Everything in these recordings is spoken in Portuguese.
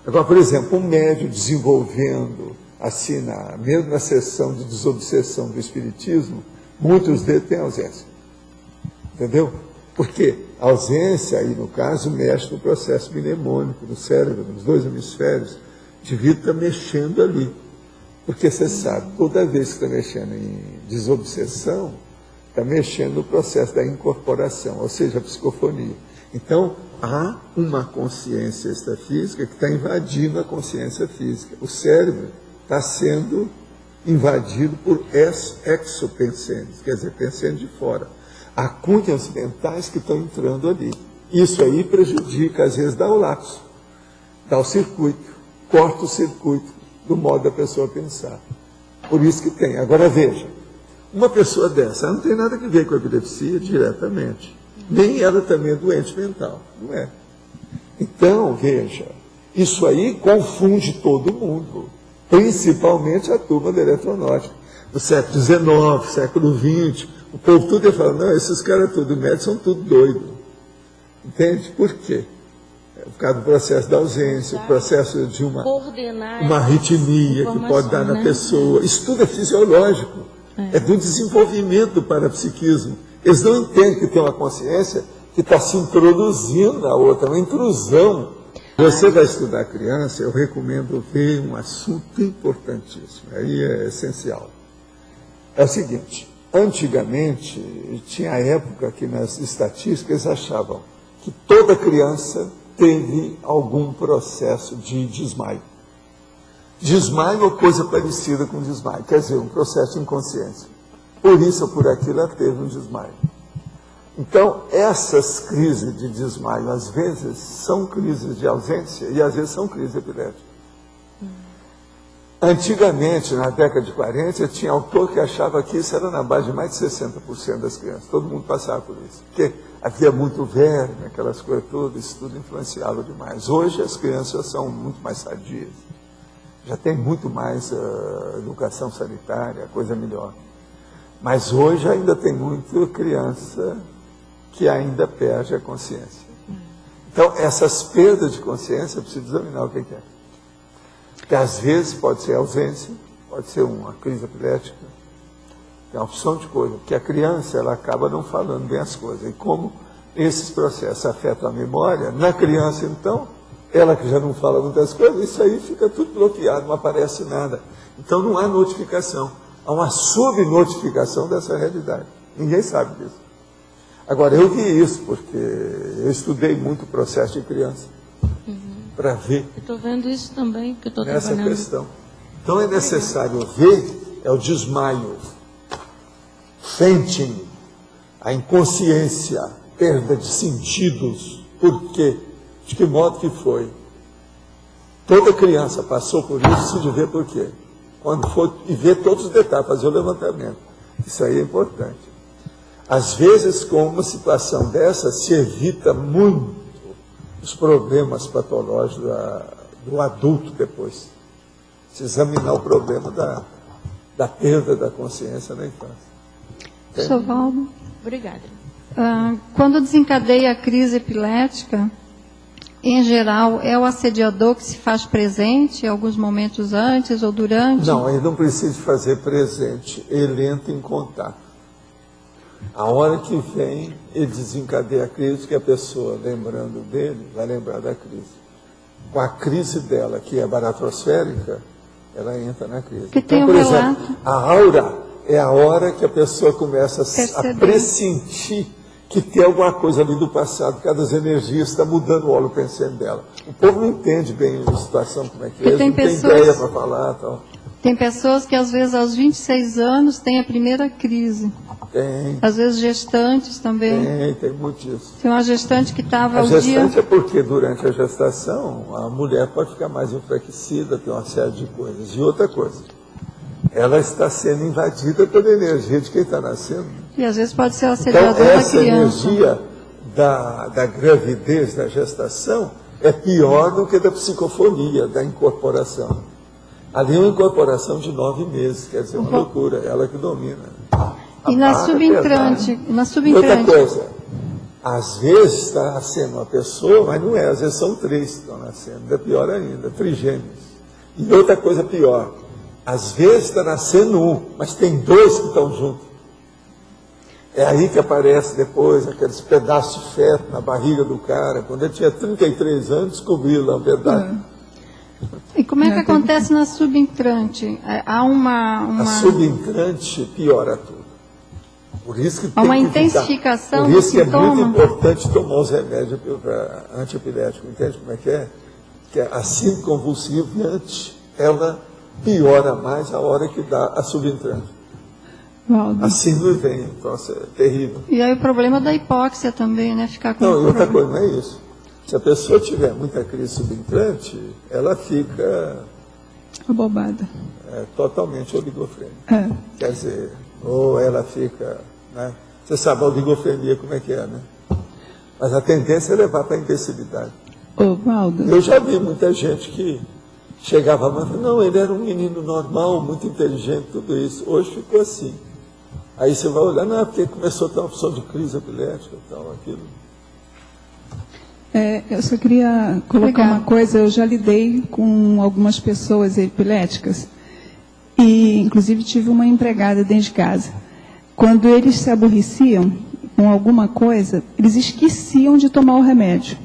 Agora, por exemplo, um médium desenvolvendo, assim, mesmo na sessão de desobsessão do espiritismo, muitos deles têm ausência. Entendeu? Porque a ausência, aí no caso, mexe no processo mnemônico do cérebro, nos dois hemisférios, o indivíduo está mexendo ali. Porque você sabe, toda vez que está mexendo em desobsessão, está mexendo no processo da incorporação, ou seja, a psicofonia. Então, há uma consciência extrafísica que está invadindo a consciência física. O cérebro está sendo invadido por exopensentes, quer dizer, pensando de fora. Há cunhas mentais que estão entrando ali. Isso aí prejudica, às vezes, dá o lapso, dá o circuito, corta o circuito do modo da pessoa pensar. Por isso que tem. Agora veja, uma pessoa dessa, ela não tem nada a ver com a epilepsia diretamente. Nem ela também é doente mental, não é? Então, veja, isso aí confunde todo mundo, principalmente a turma da eletronáutica, do século XIX, século XX. O povo tudo ia falar, não, esses caras tudo médicos são tudo doidos. Entende? Por quê? Por causa do processo da ausência, o processo de uma arritmia que pode dar na pessoa. Isso tudo é fisiológico, é do desenvolvimento do parapsiquismo. Eles não entendem que tem uma consciência que está se introduzindo na outra, uma intrusão. Você vai estudar criança, eu recomendo ver um assunto importantíssimo, aí é essencial. É o seguinte, antigamente, tinha a época que nas estatísticas achavam que toda criança teve algum processo de desmaio. Desmaio ou coisa parecida com desmaio, quer dizer, um processo de inconsciência. Por isso ou por aquilo ela teve um desmaio. Então, essas crises de desmaio, às vezes, são crises de ausência e às vezes são crises epiléticas. Antigamente, na década de 40, tinha autor que achava que isso era na base de mais de 60% das crianças. Todo mundo passava por isso. Porque havia muito verme, aquelas coisas todas, isso tudo influenciava demais. Hoje as crianças são muito mais sadias. Já tem muito mais educação sanitária, coisa melhor. Mas hoje ainda tem muita criança que ainda perde a consciência. Então, essas perdas de consciência, precisa examinar o que é. Porque às vezes pode ser ausência, pode ser uma crise epilética, tem uma opção de coisa, porque a criança ela acaba não falando bem as coisas. E como esses processos afetam a memória, na criança, então, ela que já não fala muitas coisas, isso aí fica tudo bloqueado, não aparece nada. Então não há notificação, há uma subnotificação dessa realidade. Ninguém sabe disso. Agora, eu vi isso, porque eu estudei muito o processo de criança, para ver. Eu estou vendo isso também, porque eu estou nessa trabalhando. Questão. Então é necessário ver, é o desmaio, fainting, a inconsciência, perda de sentidos. Por quê? De que modo que foi? Toda criança passou por isso, se de ver por quê. Quando for e ver todos os detalhes, fazer o levantamento. Isso aí é importante. Às vezes, com uma situação dessa, se evita muito os problemas patológicos do adulto depois. Se examinar o problema da perda da consciência na infância. Professor Valdo. Obrigada. Quando desencadeia a crise epilética, em geral, é o assediador que se faz presente em alguns momentos antes ou durante? Não, ele não precisa fazer presente, ele entra em contato. A hora que vem, ele desencadeia a crise, que a pessoa, lembrando dele, vai lembrar da crise. Com a crise dela, que é baratrosférica, ela entra na crise. Que tem então, por um exemplo, relato. a aura é a hora que a pessoa começa a pressentir que tem alguma coisa ali do passado, que as energias estão mudando o óleo pensante dela. O povo não entende bem a situação, como é que é, não tem ideia para falar. Tal. Tem pessoas que, às vezes, aos 26 anos, têm a primeira crise. Tem. Às vezes, gestantes também. Tem muito isso. Tem uma gestante que estava A ao gestante dia... é porque, durante a gestação, a mulher pode ficar mais enfraquecida, tem uma série de coisas. E outra coisa, ela está sendo invadida pela energia de quem está nascendo. E, às vezes, pode ser o assediador então, da essa criança. energia da gravidez, da gestação, é pior do que da psicofonia, da incorporação. Ali é uma incorporação de 9 meses, quer dizer, uma loucura, ela que domina. E na subentrante? Outra coisa, Às vezes está nascendo uma pessoa, mas não é, às vezes são 3 que estão nascendo, é pior ainda, trigêmeos. E outra coisa pior, às vezes está nascendo um, mas tem 2 que estão juntos. É aí que aparece depois aqueles pedaços de feto na barriga do cara. Quando ele tinha 33 anos, descobriu lá um pedaço. E como é que acontece na subintrante? Há uma... A subintrante piora tudo. Por isso que Há uma tem que intensificação Por do isso que é sintoma? muito importante tomar os remédios antiepiléticos. Entende como é que é? Que a síndrome convulsivante, ela piora mais a hora que dá a subintrante. Valdo. A síndrome vem, então é terrível. E aí o problema da hipóxia também, né? Ficar com Não, e outra problema. coisa, não é isso. Se a pessoa tiver muita crise subintrante, ela fica Abobada. totalmente oligofrênica. É. Quer dizer, ou ela fica, né? Você sabe a oligofrenia como é que é, né? Mas a tendência é levar para a imbecilidade. Ô, Valdo. Eu já vi muita gente que chegava lá e falava, não, ele era um menino normal, muito inteligente, tudo isso. Hoje ficou assim. Aí você vai olhar, não, porque começou a ter uma opção de crise epilética e tal, aquilo. Eu só queria colocar Obrigada. uma coisa. Eu já lidei com algumas pessoas epiléticas e, inclusive, tive uma empregada dentro de casa. Quando eles se aborreciam com alguma coisa, eles esqueciam de tomar o remédio.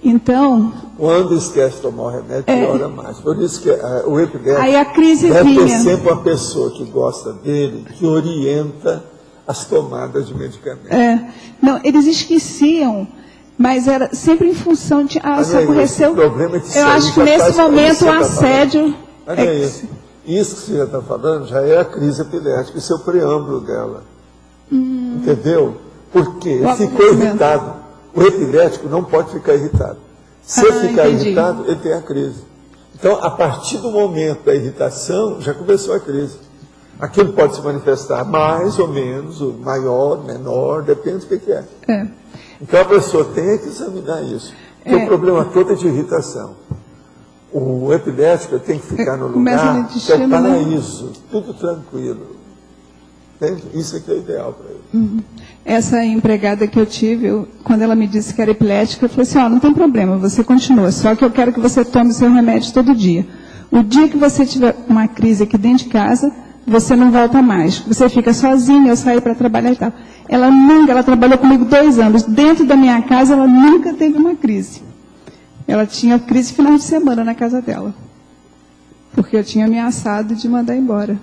Então, Quando esquece de tomar o remédio, piora mais. Por isso que o epilético aí a crise deve ter vinha. sempre uma pessoa que gosta dele, que orienta as tomadas de medicamentos. Não, eles esqueciam, mas era sempre em função de, Mas se não é aborreceu. isso. O problema é que isso Eu aí acho que já nesse faz momento como o você tá assédio. Mas não é isso. Isso que você já está falando já é a crise epilética, isso é o preâmbulo dela. Entendeu? Porque ele O ficou aborrecimento. irritado. O epilético não pode ficar irritado. Se ele ficar Entendi. irritado, ele tem a crise. Então, a partir do momento da irritação, já começou a crise. Aquilo pode se manifestar mais ou menos, ou maior, menor, depende do que é. É. Então, a pessoa tem que examinar isso. Porque o problema todo é de irritação. O epilético tem que ficar no Começa a lugar de que é o cima, né? paraíso, tudo tranquilo. Entende? Isso é que é ideal para ele. Essa empregada que eu tive, quando ela me disse que era epilética, eu falei assim, não tem problema, você continua, só que eu quero que você tome seu remédio todo dia. O dia que você tiver uma crise aqui dentro de casa, você não volta mais. Você fica sozinha, eu saí para trabalhar e tal. Ela trabalhou comigo 2 anos. Dentro da minha casa, ela nunca teve uma crise. Ela tinha crise final de semana na casa dela. Porque eu tinha ameaçado de mandar embora.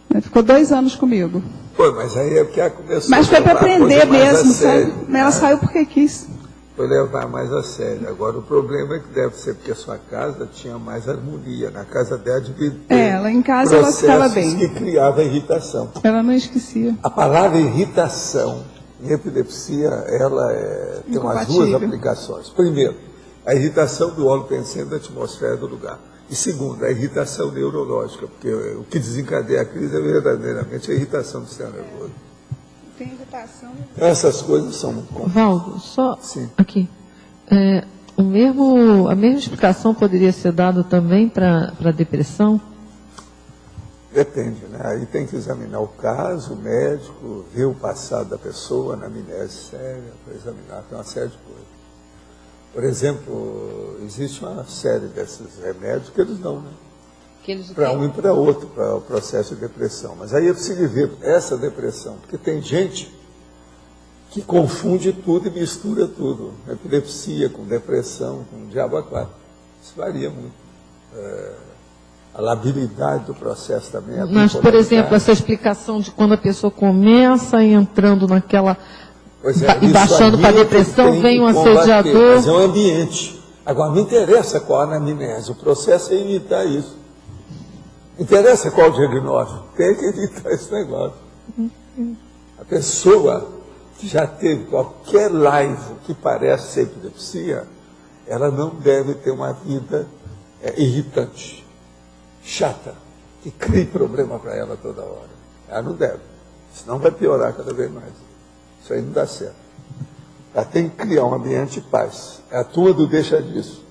Ela ficou 2 anos comigo. Pô, mas aí é porque ela começou Mas foi para levar a aprender coisa mais a mesmo, sério, sabe? Mas ela né? saiu porque quis. Foi levar mais a sério. Agora, o problema é que deve ser porque a sua casa tinha mais harmonia. Na casa dela devia ter Ela em casa ela ficava processos bem. que criava irritação. Ela não esquecia. A palavra irritação em epilepsia, ela tem umas 2 Incompatível. aplicações. Primeiro, a irritação do óleo pensante da atmosfera do lugar. E segundo, a irritação neurológica, porque o que desencadeia a crise é verdadeiramente a irritação do sistema nervoso. Tem irritação. Então, essas coisas são muito complexas. Valdo, só Sim. aqui. A mesma explicação poderia ser dada também para a depressão? Depende, né? Aí tem que examinar o caso, o médico, ver o passado da pessoa, na amnésia séria, para examinar, tem uma série de coisas. Por exemplo, existe uma série desses remédios que eles dão, né? Para um e para outro, para o processo de depressão. Mas aí é preciso ver essa depressão, porque tem gente que confunde tudo e mistura tudo. Epilepsia com depressão, com diabo a quatro. Isso varia muito. A labilidade do processo também é Mas, por exemplo, essa explicação de quando a pessoa começa entrando naquela... e isso baixando aí para a é que depressão, tem vem que um combater, assediador. Mas é um ambiente. Agora, não interessa qual a anamnese, o processo é imitar isso. Interessa qual o diagnóstico, tem que evitar esse negócio. A pessoa que já teve qualquer laivo que parece ser epilepsia, ela não deve ter uma vida irritante, chata, que crie problema para ela toda hora. Ela não deve, senão vai piorar cada vez mais. Isso aí não dá certo. Ela tem que criar um ambiente de paz. É a turma do deixa disso.